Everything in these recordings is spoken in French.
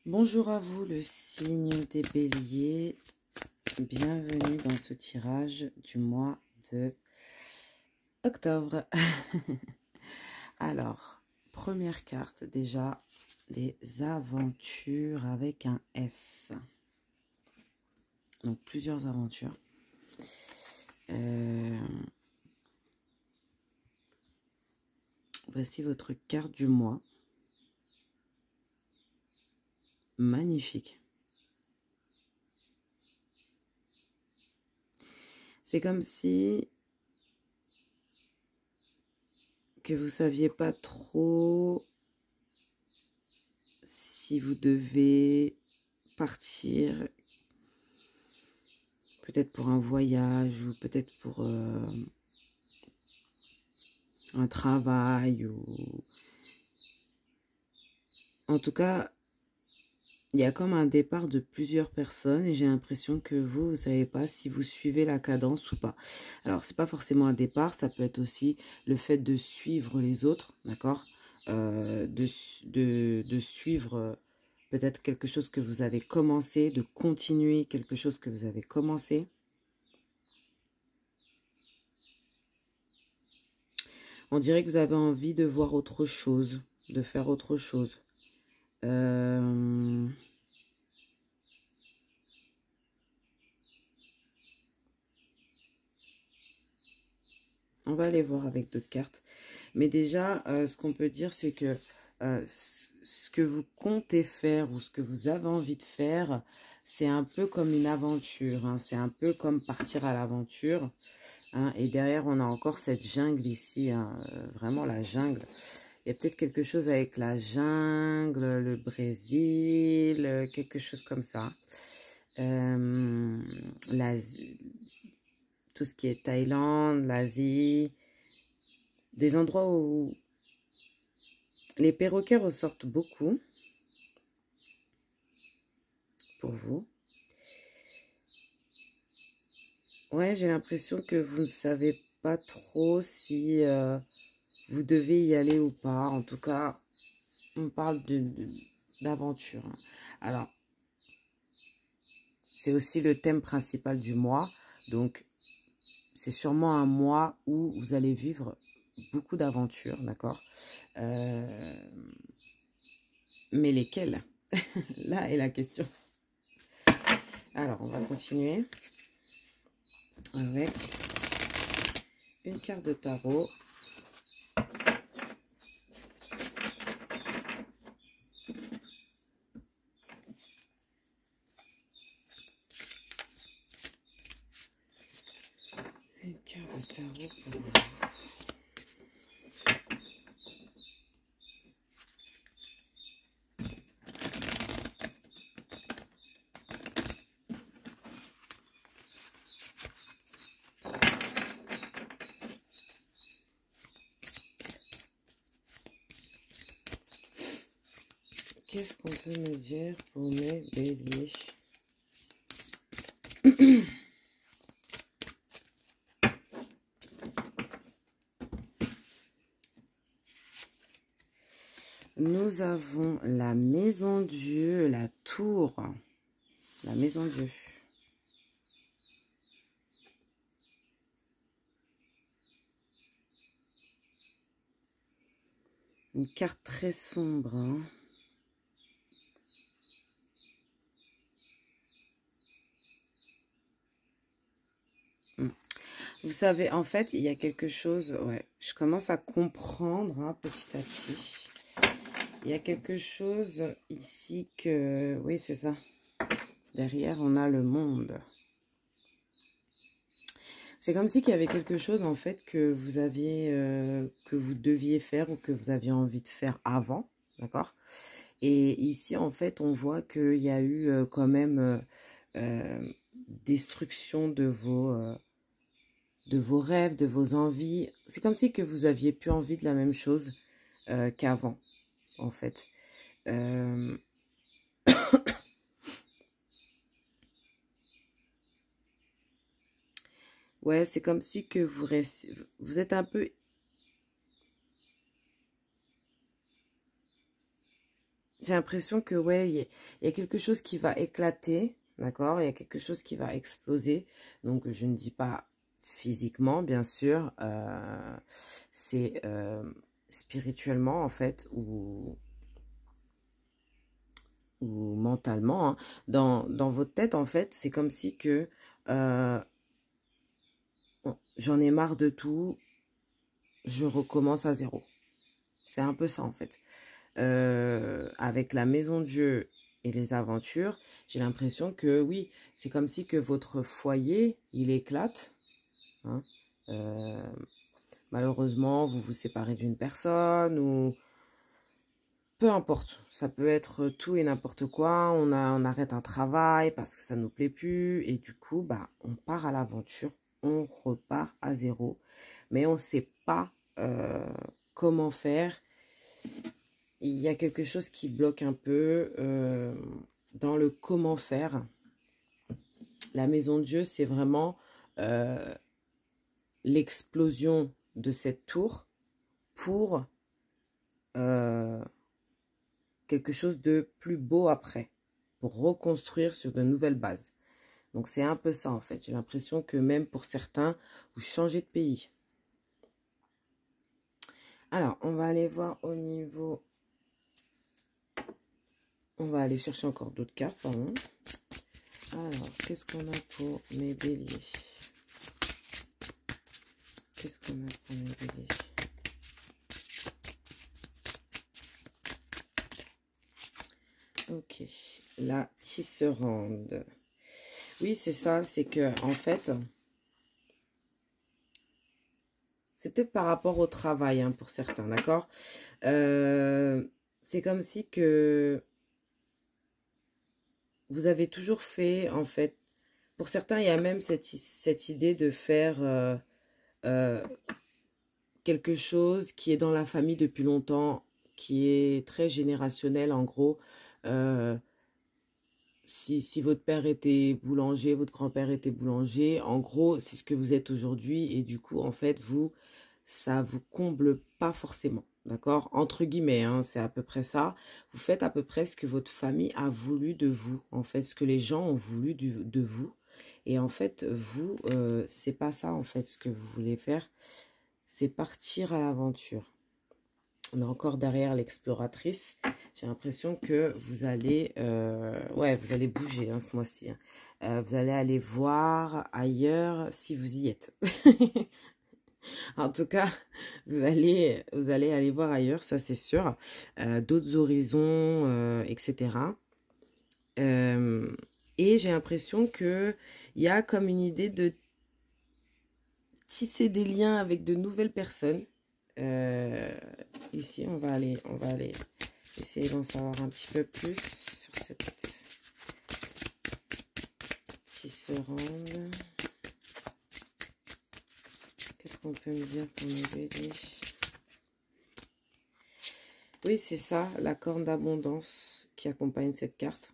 Bonjour à vous, le signe des béliers. Bienvenue dans ce tirage du mois de octobre. Alors, première carte, déjà, les aventures avec un S. Donc, plusieurs aventures. Voici votre carte du mois. Magnifique. C'est comme si que vous saviez pas trop si vous devez partir, peut-être pour un voyage ou peut-être pour un travail ou en tout cas il y a comme un départ de plusieurs personnes et j'ai l'impression que vous ne savez pas si vous suivez la cadence ou pas. Alors c'est pas forcément un départ, ça peut être aussi le fait de suivre les autres, d'accord, de suivre peut-être quelque chose que vous avez commencé, de continuer quelque chose que vous avez commencé. On dirait que vous avez envie de voir autre chose, de faire autre chose. On va aller voir avec d'autres cartes. Mais déjà, ce qu'on peut dire, c'est que ce que vous comptez faire ou ce que vous avez envie de faire, c'est un peu comme une aventure. Hein. C'est un peu comme partir à l'aventure. Hein. Et derrière, on a encore cette jungle ici. Hein. Vraiment la jungle. Il y a peut-être quelque chose avec la jungle, le Brésil, quelque chose comme ça. L'Asie, tout ce qui est Thaïlande, l'Asie, des endroits où les perroquets ressortent beaucoup pour vous. Ouais, j'ai l'impression que vous ne savez pas trop si vous devez y aller ou pas. En tout cas, on parle d'aventure. Hein. Alors, c'est aussi le thème principal du mois. Donc, c'est sûrement un mois où vous allez vivre beaucoup d'aventures, d'accord, mais lesquelles? Là est la question. Alors, on va continuer avec une carte de tarot. Une carte de tarot pour vous. Qu'est-ce qu'on peut me dire pour mes béliers? Nous avons la maison Dieu, la tour, la maison Dieu. Une carte très sombre. Hein. Vous savez, en fait, il y a quelque chose, ouais, je commence à comprendre hein, petit à petit. Il y a quelque chose ici que, oui, c'est ça. Derrière, on a le monde. C'est comme si qu'il y avait quelque chose, en fait, que vous aviez, que vous deviez faire ou que vous aviez envie de faire avant, d'accord? Et ici, en fait, on voit qu'il y a eu quand même destruction de vos rêves, de vos envies. C'est comme si que vous aviez plus envie de la même chose qu'avant, en fait. Ouais, c'est comme si que vous êtes un peu... j'ai l'impression que, ouais, il y a quelque chose qui va éclater, d'accord? Il y a quelque chose qui va exploser. Donc, je ne dis pas physiquement, bien sûr. C'est spirituellement, en fait, ou mentalement, hein. Dans votre tête, en fait, c'est comme si que bon, j'en ai marre de tout, je recommence à zéro. C'est un peu ça, en fait. Avec la maison Dieu et les aventures, j'ai l'impression que oui, c'est comme si que votre foyer, il éclate, hein. Malheureusement, vous vous séparez d'une personne ou peu importe. Ça peut être tout et n'importe quoi. On arrête un travail parce que ça nous plaît plus et du coup, bah, on part à l'aventure, on repart à zéro, mais on ne sait pas comment faire. Il y a quelque chose qui bloque un peu dans le comment faire. La maison de Dieu, c'est vraiment l'explosion de cette tour pour quelque chose de plus beau après, pour reconstruire sur de nouvelles bases. Donc c'est un peu ça en fait. J'ai l'impression que même pour certains, vous changez de pays. Alors, on va aller voir au niveau... On va aller chercher encore d'autres cartes, pardon. Alors, qu'est-ce qu'on a pour mes béliers? Qu'est-ce qu'on a pour mes béliers? Ok, la tisserande. Oui, c'est ça, c'est que, en fait, c'est peut-être par rapport au travail, hein, pour certains, d'accord? C'est comme si que vous avez toujours fait, en fait, pour certains, il y a même cette idée de faire quelque chose qui est dans la famille depuis longtemps, qui est très générationnel, en gros. Si votre père était boulanger, votre grand-père était boulanger, en gros, c'est ce que vous êtes aujourd'hui. Et du coup, en fait, ça vous comble pas forcément. D'accord? Entre guillemets, hein, c'est à peu près ça. Vous faites à peu près ce que votre famille a voulu de vous. En fait, ce que les gens ont voulu de vous. Et en fait, vous, c'est pas ça, en fait, ce que vous voulez faire. C'est partir à l'aventure. On est encore derrière l'exploratrice. J'ai l'impression que vous allez, ouais, vous allez bouger hein, ce mois-ci. Hein. Vous allez aller voir ailleurs si vous y êtes. En tout cas, vous allez aller voir ailleurs, ça c'est sûr. D'autres horizons, etc. Et j'ai l'impression qu'il y a comme une idée de tisser des liens avec de nouvelles personnes. Ici, on va aller essayer d'en savoir un petit peu plus sur cette tisserande. Qu'est-ce qu'on peut me dire pour me bélier? Oui, c'est ça, la corne d'abondance qui accompagne cette carte.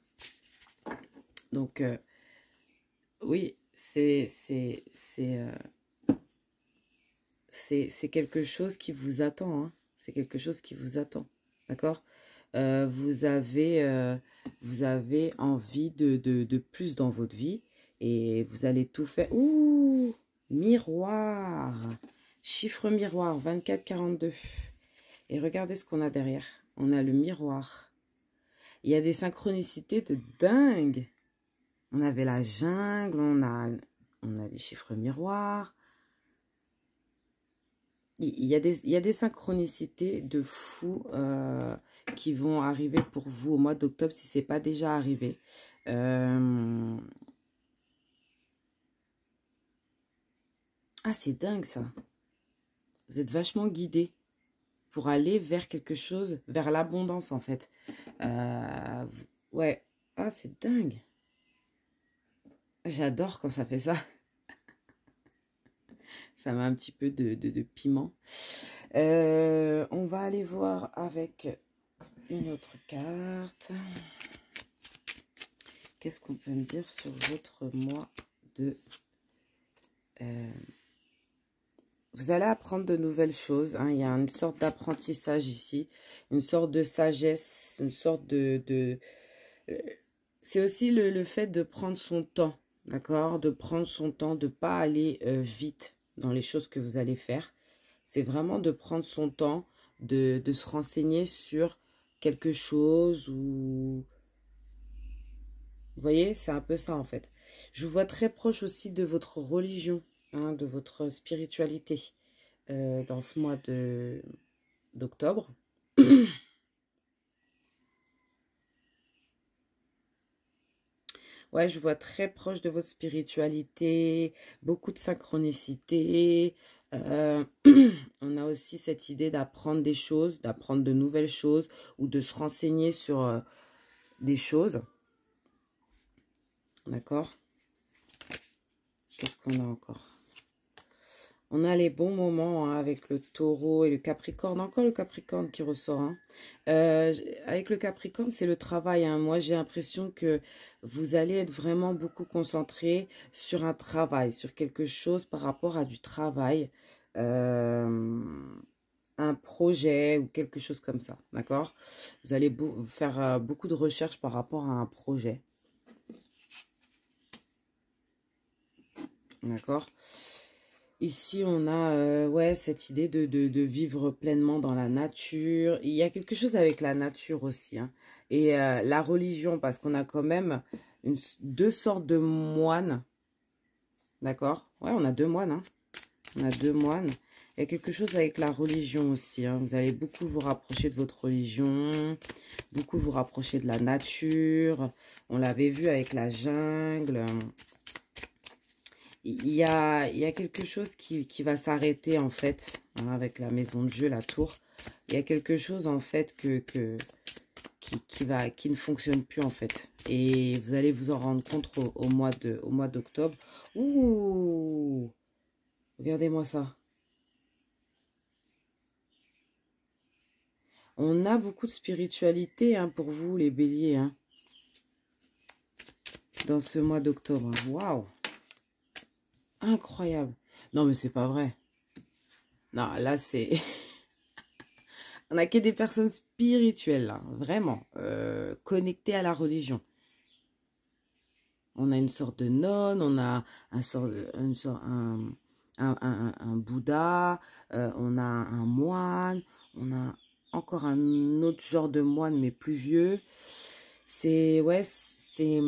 Donc, oui, c'est quelque chose qui vous attend. Hein. C'est quelque chose qui vous attend. D'accord? Vous avez envie de plus dans votre vie et vous allez tout faire. Ouh! Miroir! Chiffre miroir, 24-42. Et regardez ce qu'on a derrière. On a le miroir. Il y a des synchronicités de dingue. On avait la jungle, on a des chiffres miroirs. Il y a des synchronicités de fou qui vont arriver pour vous au mois d'octobre si ce n'est pas déjà arrivé. Ah, c'est dingue ça. Vous êtes vachement guidé pour aller vers quelque chose, vers l'abondance en fait. Ouais, ah, c'est dingue. J'adore quand ça fait ça. Ça met un petit peu de piment. On va aller voir avec une autre carte. Qu'est-ce qu'on peut me dire sur votre mois de... vous allez apprendre de nouvelles choses. Hein. Il y a une sorte d'apprentissage ici, une sorte de sagesse, une sorte de c'est aussi le fait de prendre son temps, d'accord? De prendre son temps, de ne pas aller vite dans les choses que vous allez faire. C'est vraiment de prendre son temps, de se renseigner sur quelque chose ou... Vous voyez, c'est un peu ça en fait. Je vous vois très proche aussi de votre religion, hein, de votre spiritualité dans ce mois d'octobre. Ouais, je vois très proche de votre spiritualité, beaucoup de synchronicité. On a aussi cette idée d'apprendre des choses, d'apprendre de nouvelles choses ou de se renseigner sur des choses. D'accord? Qu'est-ce qu'on a encore? On a les bons moments hein, avec le taureau et le capricorne. Encore le capricorne qui ressort. Hein. Avec le capricorne, c'est le travail. Hein. Moi, j'ai l'impression que vous allez être vraiment beaucoup concentré sur un travail, sur quelque chose par rapport à du travail. Un projet ou quelque chose comme ça. D'accord? Vous allez faire beaucoup de recherches par rapport à un projet. D'accord? Ici, on a ouais, cette idée de vivre pleinement dans la nature. Il y a quelque chose avec la nature aussi. Hein. Et la religion, parce qu'on a quand même deux sortes de moines. D'accord? Ouais, on a deux moines. Hein. On a deux moines. Il y a quelque chose avec la religion aussi. Hein. Vous allez beaucoup vous rapprocher de votre religion. Beaucoup vous rapprocher de la nature. On l'avait vu avec la jungle. Il y a quelque chose qui va s'arrêter en fait, hein, avec la maison de Dieu, la tour. Il y a quelque chose en fait qui ne fonctionne plus en fait. Et vous allez vous en rendre compte au mois d'octobre. Ouh, regardez-moi ça. On a beaucoup de spiritualité hein, pour vous les béliers. Hein, dans ce mois d'octobre. Waouh. Incroyable. Non mais c'est pas vrai. Non, là c'est... On n'a que des personnes spirituelles, là, vraiment, connectées à la religion. On a une sorte de nonne, on a un Bouddha, on a un moine, on a encore un autre genre de moine, mais plus vieux. C'est, ouais, c'est...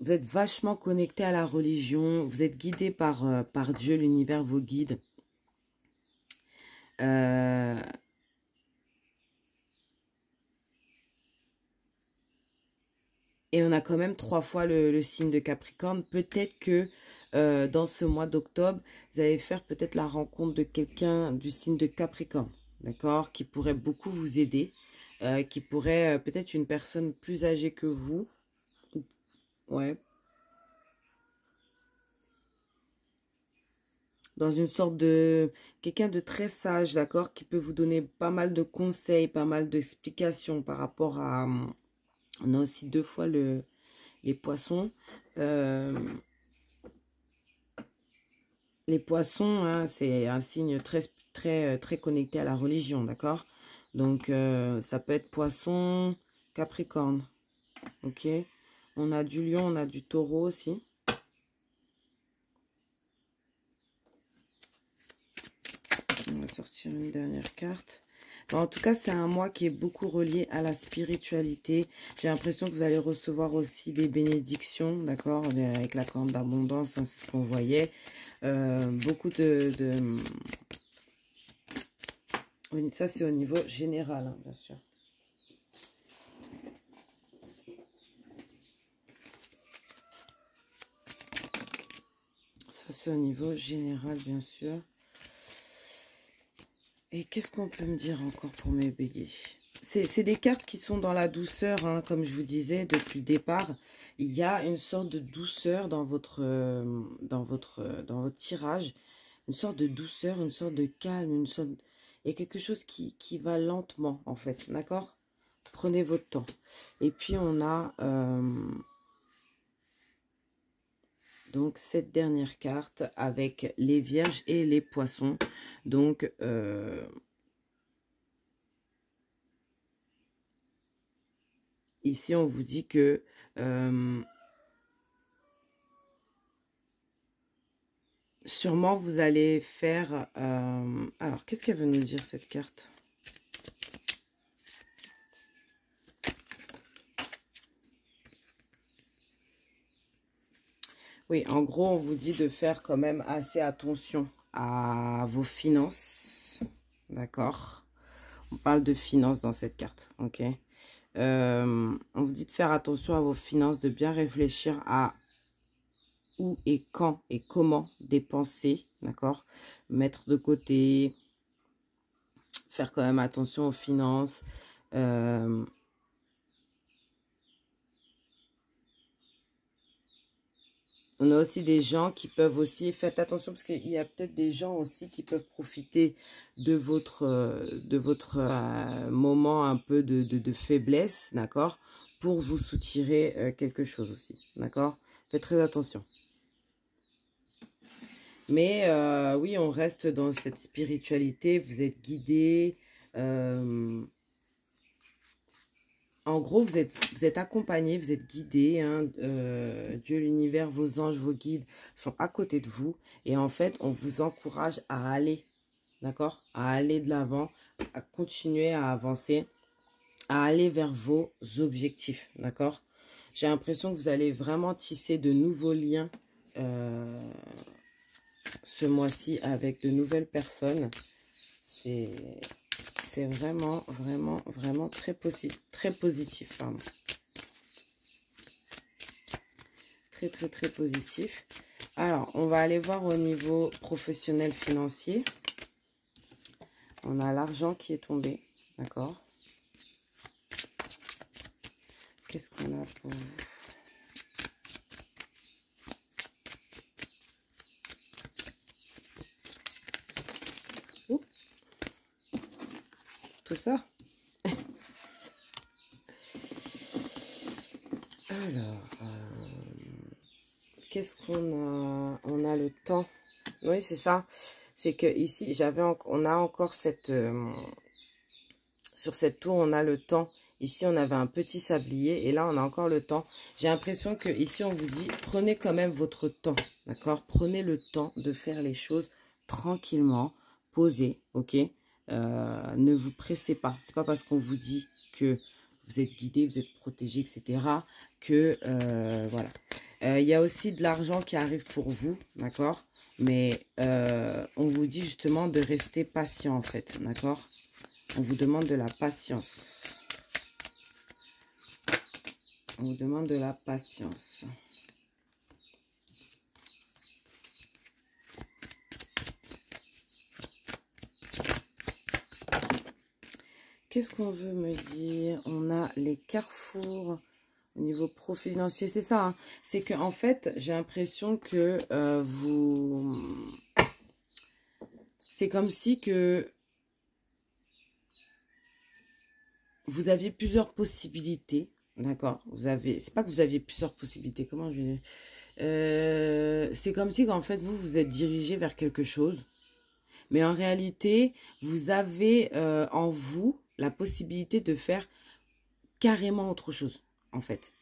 Vous êtes vachement connecté à la religion, vous êtes guidé par Dieu, l'univers, vos guides. Et on a quand même 3 fois le signe de Capricorne. Peut-être que dans ce mois d'octobre, vous allez faire peut-être la rencontre de quelqu'un du signe de Capricorne. D'accord? Qui pourrait beaucoup vous aider. Qui pourrait peut-être une personne plus âgée que vous. Ouais. Dans une sorte de... Quelqu'un de très sage, d'accord? Qui peut vous donner pas mal de conseils, pas mal d'explications par rapport à... On a aussi 2 fois les poissons. Les poissons, hein, c'est un signe très connecté à la religion, d'accord? Donc, ça peut être poisson, capricorne, ok? On a du lion, on a du taureau aussi. On va sortir une dernière carte. Bon, en tout cas, c'est un mois qui est beaucoup relié à la spiritualité. J'ai l'impression que vous allez recevoir aussi des bénédictions, d'accord? Avec la corne d'abondance, hein, c'est ce qu'on voyait. Beaucoup ça, c'est au niveau général, hein, bien sûr. Ça, c'est au niveau général, bien sûr. Et qu'est-ce qu'on peut me dire encore pour mes béliers? C'est des cartes qui sont dans la douceur, hein, comme je vous disais depuis le départ. Il y a une sorte de douceur dans votre tirage. Une sorte de douceur, une sorte de calme, une sorte... Il y a quelque chose qui va lentement, en fait, d'accord? Prenez votre temps. Et puis, on a donc cette dernière carte avec les vierges et les poissons. Donc, ici, on vous dit que sûrement vous allez faire... alors, qu'est-ce qu'elle veut nous dire, cette carte? Oui, en gros, on vous dit de faire quand même assez attention à vos finances. D'accord? On parle de finances dans cette carte, ok? On vous dit de faire attention à vos finances, de bien réfléchir à où et quand et comment dépenser, d'accord? Mettre de côté, faire quand même attention aux finances. On a aussi des gens qui peuvent aussi, faites attention parce qu'il y a peut-être des gens aussi qui peuvent profiter de votre moment un peu de faiblesse, d'accord? Pour vous soutirer quelque chose aussi, d'accord? Faites très attention. Mais oui, on reste dans cette spiritualité, vous êtes guidés. En gros, vous êtes accompagnés, vous êtes guidés. Hein, Dieu, l'univers, vos anges, vos guides sont à côté de vous. Et en fait, on vous encourage à aller, d'accord? À aller de l'avant, à continuer à avancer, à aller vers vos objectifs, d'accord? J'ai l'impression que vous allez vraiment tisser de nouveaux liens ce mois-ci avec de nouvelles personnes. C'est vraiment, vraiment, vraiment très positif. Pardon. Très, très, très positif. Alors, on va aller voir au niveau professionnel financier. On a l'argent qui est tombé. D'accord? Qu'est-ce qu'on a pour vous? Oups. Tout ça. Alors, qu'est-ce qu'on a? On a le temps. Oui, c'est ça. C'est que ici, on a encore cette... sur cette tour, on a le temps. Ici, on avait un petit sablier et là, on a encore le temps. J'ai l'impression que ici, on vous dit, prenez quand même votre temps, d'accord? Prenez le temps de faire les choses tranquillement, posez, ok? Ne vous pressez pas. C'est pas parce qu'on vous dit que vous êtes guidé, vous êtes protégé, etc. que, voilà. Il y a aussi de l'argent qui arrive pour vous, d'accord? Mais on vous dit justement de rester patient, en fait, d'accord? On vous demande de la patience. On vous demande de la patience. Qu'est-ce qu'on veut me dire? On a les carrefours au niveau profit financier. C'est ça, hein. C'est qu'en fait, j'ai l'impression que c'est comme si que vous aviez plusieurs possibilités. D'accord? C'est pas que vous aviez plusieurs possibilités. Comment je vais... c'est comme si qu'en fait vous êtes dirigé vers quelque chose, mais en réalité vous avez en vous la possibilité de faire carrément autre chose en fait,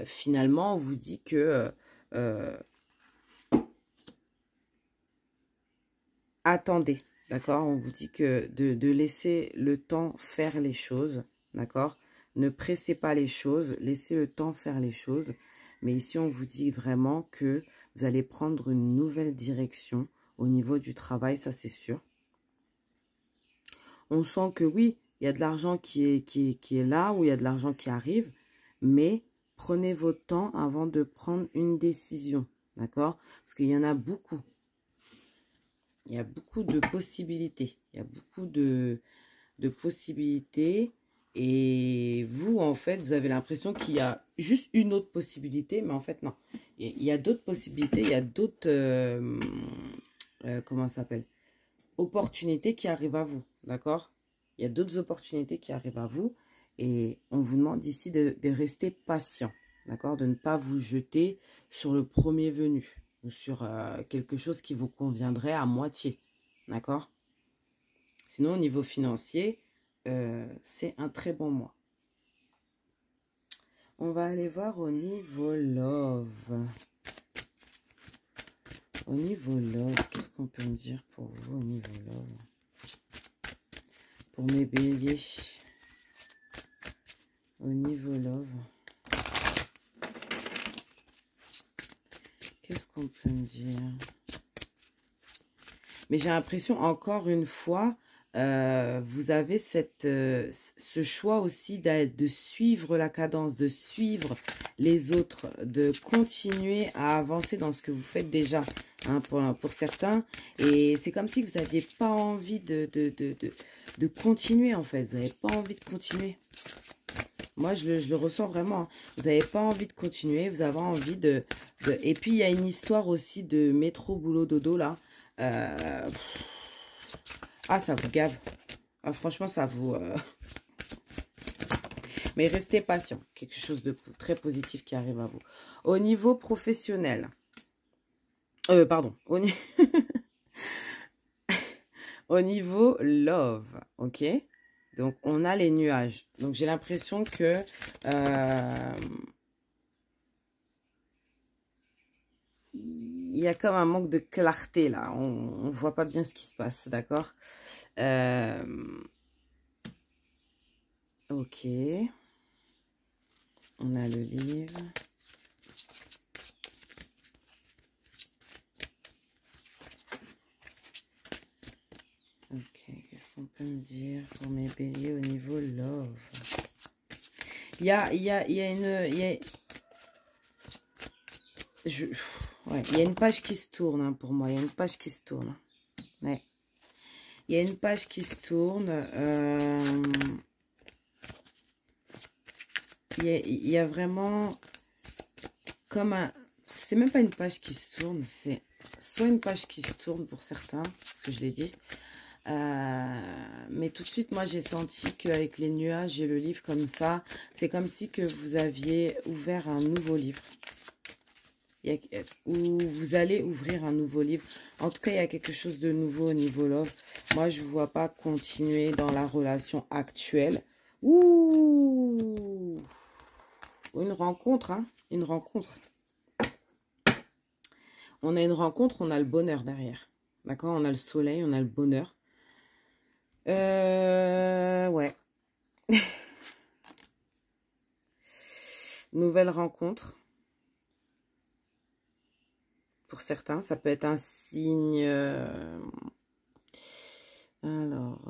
finalement on vous dit que attendez, d'accord, on vous dit que de laisser le temps faire les choses, d'accord. Ne pressez pas les choses, laissez le temps faire les choses. Mais ici, on vous dit vraiment que vous allez prendre une nouvelle direction au niveau du travail, ça c'est sûr. On sent que oui, il y a de l'argent qui est là, ou il y a de l'argent qui arrive. Mais prenez votre temps avant de prendre une décision, d'accord? Parce qu'il y en a beaucoup. Il y a beaucoup de possibilités. Il y a beaucoup de possibilités. Et vous, en fait, vous avez l'impression qu'il y a juste une autre possibilité, mais en fait, non. Il y a d'autres possibilités, il y a d'autres, comment ça s'appelle? Opportunités qui arrivent à vous, d'accord? Il y a d'autres opportunités qui arrivent à vous. Et on vous demande ici de rester patient, d'accord? De ne pas vous jeter sur le premier venu ou sur quelque chose qui vous conviendrait à moitié, d'accord? Sinon, au niveau financier, c'est un très bon mois. On va aller voir au niveau love. Au niveau love, qu'est-ce qu'on peut me dire pour vous au niveau love? Pour mes béliers. Au niveau love. Qu'est-ce qu'on peut me dire? Mais j'ai l'impression, encore une fois, vous avez ce choix aussi de suivre la cadence, de suivre les autres, de continuer à avancer dans ce que vous faites déjà, hein, pour certains. Et c'est comme si vous n'aviez pas envie de continuer, en fait. Vous n'avez pas envie de continuer. Moi, je le ressens vraiment. Hein. Vous n'avez pas envie de continuer, vous avez envie de... Et puis, il y a une histoire aussi de métro, boulot, dodo, là. Ah, ça vous gave. Ah, franchement, ça vous... Mais restez patient. Quelque chose de très positif qui arrive à vous. Au niveau professionnel. Pardon. Au niveau love. Ok. Donc, on a les nuages. Donc, j'ai l'impression que... il y a comme un manque de clarté, là. On ne voit pas bien ce qui se passe, d'accord? Ok. On a le livre. Ok, qu'est-ce qu'on peut me dire pour mes béliers au niveau love? Il y a une page qui se tourne, hein, pour moi. Il y a une page qui se tourne. Ouais. Il y a une page qui se tourne. Il y a vraiment comme un... C'est même pas une page qui se tourne. C'est soit une page qui se tourne pour certains, parce que je l'ai dit. Mais tout de suite, moi, j'ai senti qu'avec les nuages et le livre comme ça, c'est comme si que vous aviez ouvert un nouveau livre. Ou vous allez ouvrir un nouveau livre. En tout cas, il y a quelque chose de nouveau au niveau love. Moi, je ne vois pas continuer dans la relation actuelle. Ouh! Une rencontre, hein? Une rencontre. On a une rencontre, on a le bonheur derrière. D'accord? On a le soleil, on a le bonheur. Ouais. Nouvelle rencontre. Pour certains, ça peut être un signe... Alors...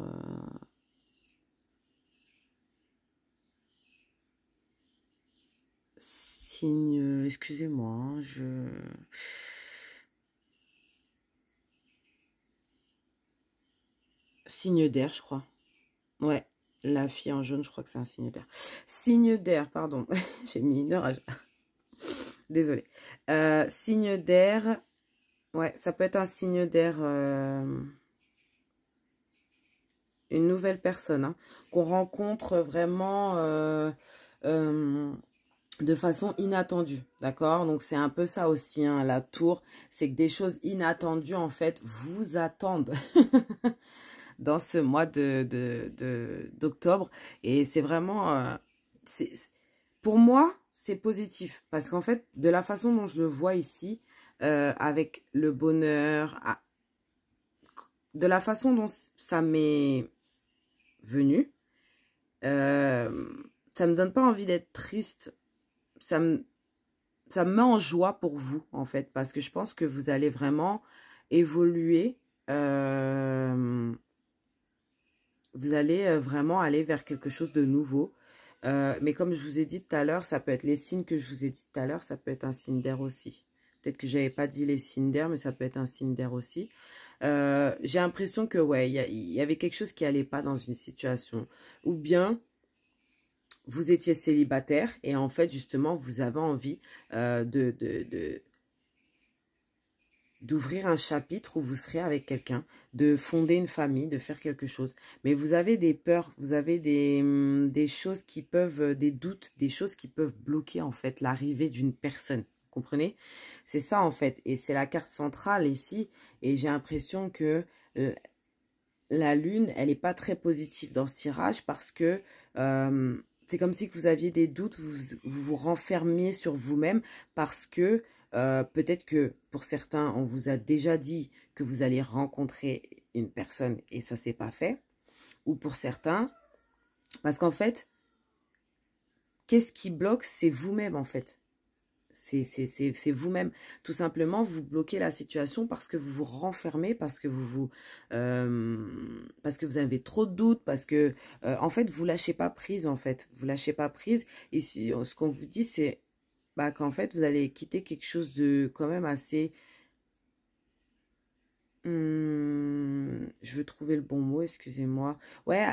signe... Excusez-moi, hein, signe d'air, je crois. Ouais, la fille en jaune, je crois que c'est un signe d'air. Signe d'air, pardon. J'ai mis une heure à... Désolée. Signe d'air. Ouais, ça peut être un signe d'air. Une nouvelle personne. Hein, qu'on rencontre vraiment de façon inattendue. D'accord? Donc, c'est un peu ça aussi, hein, la tour. C'est que des choses inattendues, en fait, vous attendent. Dans ce mois d'octobre. Et c'est vraiment... pour moi, c'est positif. Parce qu'en fait, de la façon dont je le vois ici, avec le bonheur, de la façon dont ça m'est venu, ça me donne pas envie d'être triste. Ça me met en joie pour vous, en fait. Parce que je pense que vous allez vraiment évoluer... vous allez vraiment aller vers quelque chose de nouveau. Mais comme je vous ai dit tout à l'heure, ça peut être les signes que je vous ai dit tout à l'heure, ça peut être un signe d'air aussi. Peut-être que je n'avais pas dit les signes d'air, mais ça peut être un signe d'air aussi. J'ai l'impression que, ouais, il y avait quelque chose qui n'allait pas dans une situation. Ou bien, vous étiez célibataire et en fait, justement, vous avez envie de d'ouvrir un chapitre où vous serez avec quelqu'un, de fonder une famille, de faire quelque chose. Mais vous avez des peurs, vous avez des choses qui peuvent, des doutes, des choses qui peuvent bloquer en fait l'arrivée d'une personne. Vous comprenez? C'est ça en fait. Et c'est la carte centrale ici. Et j'ai l'impression que la lune, elle n'est pas très positive dans ce tirage parce que c'est comme si que vous aviez des doutes, vous renfermiez sur vous-même parce que peut-être que pour certains, on vous a déjà dit que vous allez rencontrer une personne et ça s'est pas fait. Ou pour certains, parce qu'en fait, qu'est-ce qui bloque? C'est vous-même en fait. C'est vous-même. Tout simplement, vous bloquez la situation parce que vous vous renfermez, parce que parce que vous avez trop de doutes, parce que, en fait, vous lâchez pas prise, en fait. Vous lâchez pas prise. Et si, ce qu'on vous dit, c'est bah, qu'en fait, vous allez quitter quelque chose de quand même assez... je veux trouver le bon mot, excusez-moi. Ouais,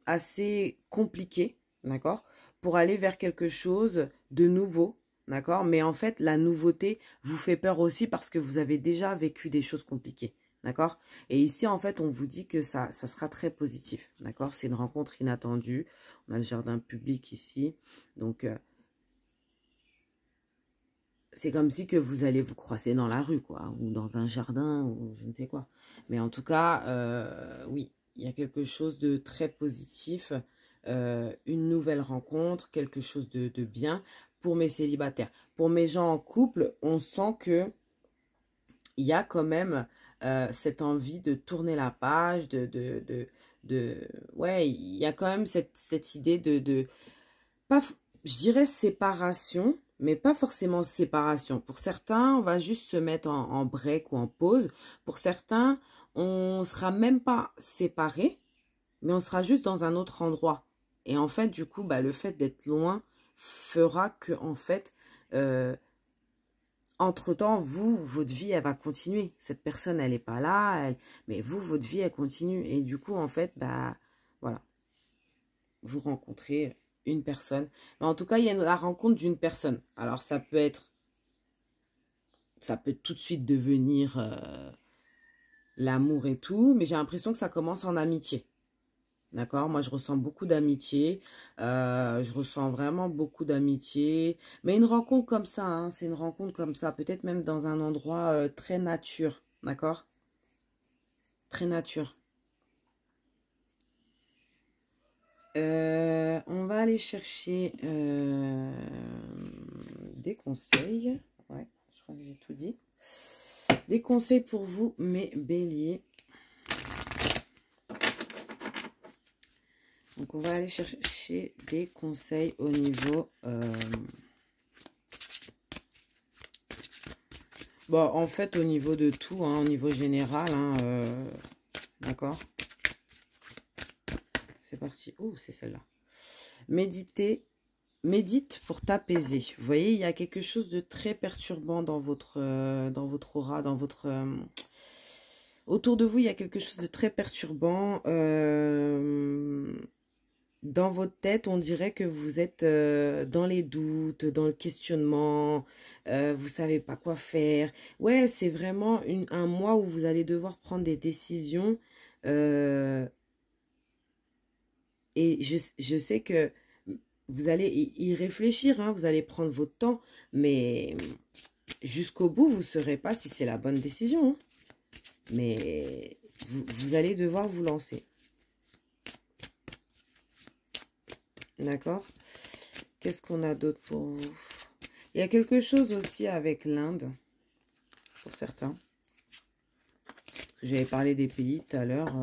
assez compliqué, d'accord? Pour aller vers quelque chose de nouveau, d'accord? Mais en fait, la nouveauté vous fait peur aussi parce que vous avez déjà vécu des choses compliquées, d'accord? Et ici, en fait, on vous dit que ça sera très positif, d'accord? C'est une rencontre inattendue. On a le jardin public ici, donc... c'est comme si que vous allez vous croiser dans la rue, quoi, ou dans un jardin, ou je ne sais quoi. Mais en tout cas, oui, il y a quelque chose de très positif, une nouvelle rencontre, quelque chose de bien pour mes célibataires. Pour mes gens en couple, on sent que il y a quand même cette envie de tourner la page, ouais, il y a quand même cette idée pas, je dirais séparation, mais pas forcément séparation. Pour certains, on va juste se mettre en break ou en pause. Pour certains, on sera même pas séparés, mais on sera juste dans un autre endroit. Et en fait, du coup, bah, le fait d'être loin fera que, en fait, entre-temps, vous, votre vie, elle va continuer. Cette personne, elle n'est pas là, mais vous, votre vie, elle continue. Et du coup, en fait, bah, voilà, vous rencontrez une personne. Mais en tout cas, il y a la rencontre d'une personne. Alors, ça peut tout de suite devenir l'amour et tout, mais j'ai l'impression que ça commence en amitié. D'accord? Moi, je ressens beaucoup d'amitié. Je ressens vraiment beaucoup d'amitié. Mais une rencontre comme ça, hein, c'est une rencontre comme ça. Peut-être même dans un endroit très nature. D'accord? Très nature. On va aller chercher des conseils. Ouais, je crois que j'ai tout dit. Des conseils pour vous, mes béliers. Donc, on va aller chercher des conseils au niveau... bon, en fait, au niveau de tout, hein, au niveau général, hein, d'accord? C'est parti. Oh, c'est celle-là. Médite pour t'apaiser. Vous voyez, il y a quelque chose de très perturbant dans votre aura, dans votre... autour de vous, il y a quelque chose de très perturbant. Dans votre tête, on dirait que vous êtes dans les doutes, dans le questionnement, vous savez pas quoi faire. Ouais, c'est vraiment un mois où vous allez devoir prendre des décisions. Et je sais que vous allez y réfléchir, hein, vous allez prendre votre temps, mais jusqu'au bout, vous ne saurez pas si c'est la bonne décision. Hein. Mais vous allez devoir vous lancer. D'accord? Qu'est-ce qu'on a d'autre pour vous? Il y a quelque chose aussi avec l'Inde, pour certains. J'avais parlé des pays tout à l'heure,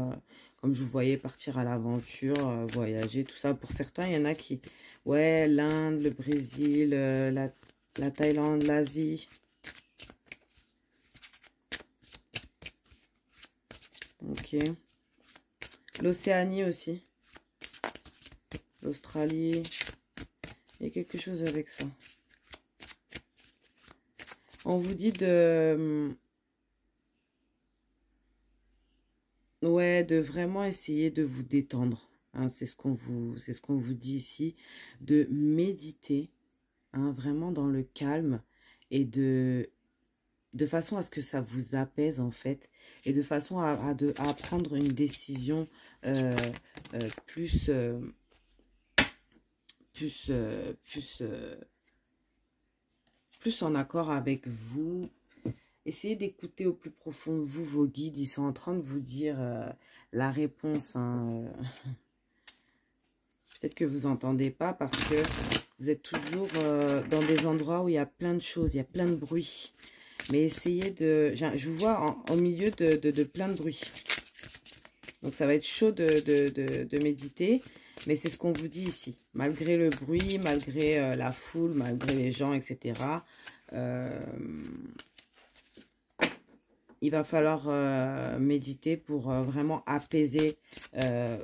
comme je vous voyais partir à l'aventure, voyager, tout ça. Pour certains, il y en a qui... Ouais, l'Inde, le Brésil, la Thaïlande, l'Asie. Ok. L'Océanie aussi. L'Australie. Il y a quelque chose avec ça. On vous dit de... ouais, de vraiment essayer de vous détendre. Hein, c'est ce qu'on vous dit ici. De méditer, hein, vraiment dans le calme et de façon à ce que ça vous apaise en fait, et de façon à prendre une décision plus, plus en accord avec vous. Essayez d'écouter au plus profond de vous vos guides. Ils sont en train de vous dire la réponse. Hein. Peut-être que vous n'entendez pas parce que vous êtes toujours dans des endroits où il y a plein de choses, il y a plein de bruit. Mais essayez de... Je vous vois au milieu de plein de bruit. Donc ça va être chaud de méditer. Mais c'est ce qu'on vous dit ici. Malgré le bruit, malgré la foule, malgré les gens, etc. Il va falloir méditer pour vraiment apaiser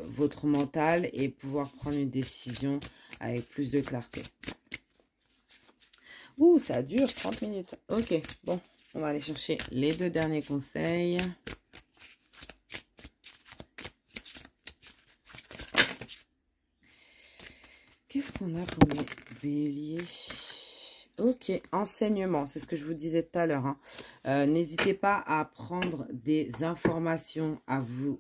votre mental et pouvoir prendre une décision avec plus de clarté. Ouh, ça dure 30 minutes. Ok, bon, on va aller chercher les 2 derniers conseils. Qu'est-ce qu'on a pour les béliers? Ok, enseignement, c'est ce que je vous disais tout à l'heure. Hein. N'hésitez pas à prendre des informations, à vous,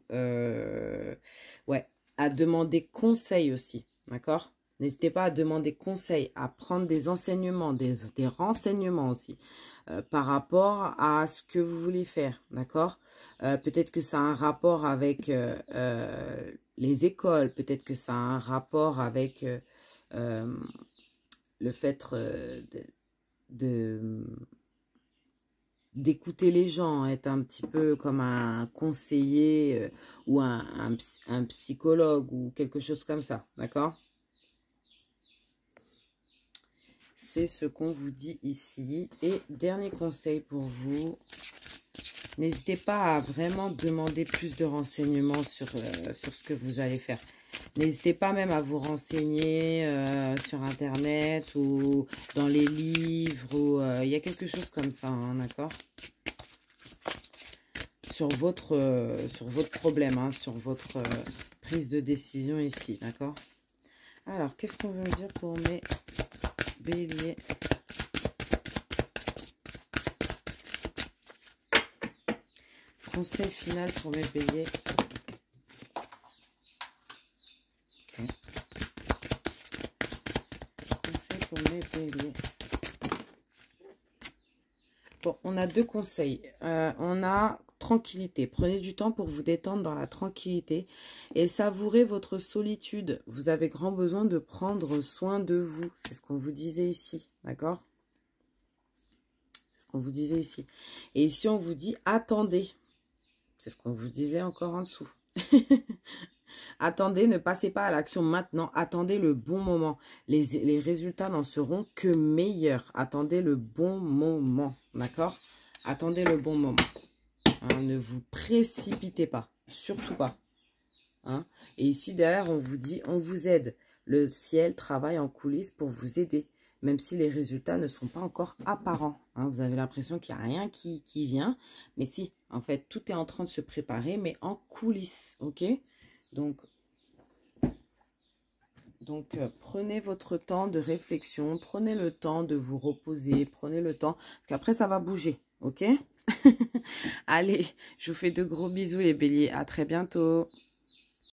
à demander conseil aussi, d'accord? N'hésitez pas à demander conseil, à prendre des enseignements, des renseignements aussi, par rapport à ce que vous voulez faire, d'accord? Peut-être que ça a un rapport avec les écoles, peut-être que ça a un rapport avec... le fait d'écouter les gens, être un petit peu comme un conseiller ou un psychologue ou quelque chose comme ça, d'accord? C'est ce qu'on vous dit ici. Et dernier conseil pour vous, n'hésitez pas à vraiment demander plus de renseignements sur ce que vous allez faire. N'hésitez pas même à vous renseigner sur Internet ou dans les livres. Ou il y a quelque chose comme ça, hein, d'accord? Sur votre problème, hein, sur votre prise de décision ici, d'accord? Alors, qu'est-ce qu'on veut me dire pour mes béliers? Conseil final pour mes béliers. Bon, on a 2 conseils. On a tranquillité. Prenez du temps pour vous détendre dans la tranquillité et savourez votre solitude. Vous avez grand besoin de prendre soin de vous. C'est ce qu'on vous disait ici, d'accord? C'est ce qu'on vous disait ici. Et ici, on vous dit attendez. C'est ce qu'on vous disait encore en dessous. Attendez, ne passez pas à l'action maintenant. Attendez le bon moment. Les résultats n'en seront que meilleurs. Attendez le bon moment. D'accord? Attendez le bon moment. Hein, ne vous précipitez pas. Surtout pas. Hein? Et ici, derrière, on vous dit, on vous aide. Le ciel travaille en coulisses pour vous aider. Même si les résultats ne sont pas encore apparents. Hein? Vous avez l'impression qu'il n'y a rien qui vient. Mais si, en fait, tout est en train de se préparer, mais en coulisses. Ok? Donc, prenez votre temps de réflexion, prenez le temps de vous reposer, prenez le temps, parce qu'après, ça va bouger, ok? Allez, je vous fais de gros bisous les béliers, à très bientôt.